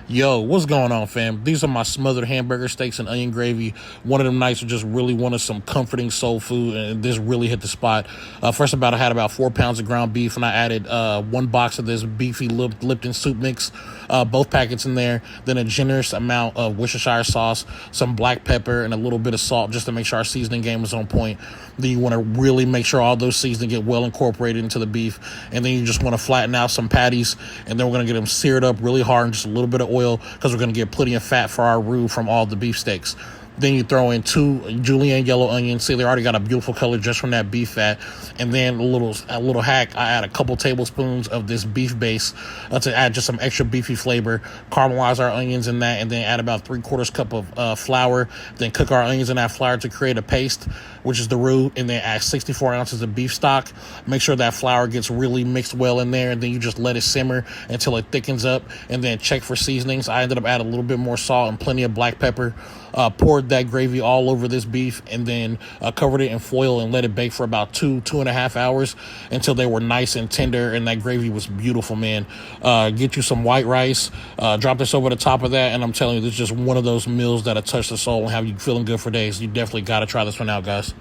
Yo, what's going on, fam? These are my smothered hamburger steaks and onion gravy. One of them nights I just really wanted some comforting soul food, and this really hit the spot. First, I had about 4 pounds of ground beef, and I added 1 box of this beefy Lipton soup mix, both packets in there. Then a generous amount of Worcestershire sauce, some black pepper, and a little bit of salt just to make sure our seasoning game is on point. Then you want to really make sure all those seasonings get well incorporated into the beef, and then you just want to flatten out some patties, and then we're going to get them seared up really hard in just a little bit of oil because we're going to get plenty of fat for our roux from all the beef steaks. Then you throw in 2 julienne yellow onions. See, they already got a beautiful color just from that beef fat. And then a little hack, I add a couple tablespoons of this beef base to add just some extra beefy flavor. Caramelize our onions in that, and then add about 3/4 cup of flour. Then cook our onions in that flour to create a paste, which is the roux. And then add 64 ounces of beef stock. Make sure that flour gets really mixed well in there, and then you just let it simmer until it thickens up. And then check for seasonings. I ended up adding a little bit more salt and plenty of black pepper. Poured that gravy all over this beef, and then covered it in foil and let it bake for about 2.5 hours until they were nice and tender, and that gravy was beautiful, man. Get you some white rice, drop this over the top of that, and I'm telling you, this is just one of those meals that'll touch the soul and have you feeling good for days. You definitely got to try this one out, guys.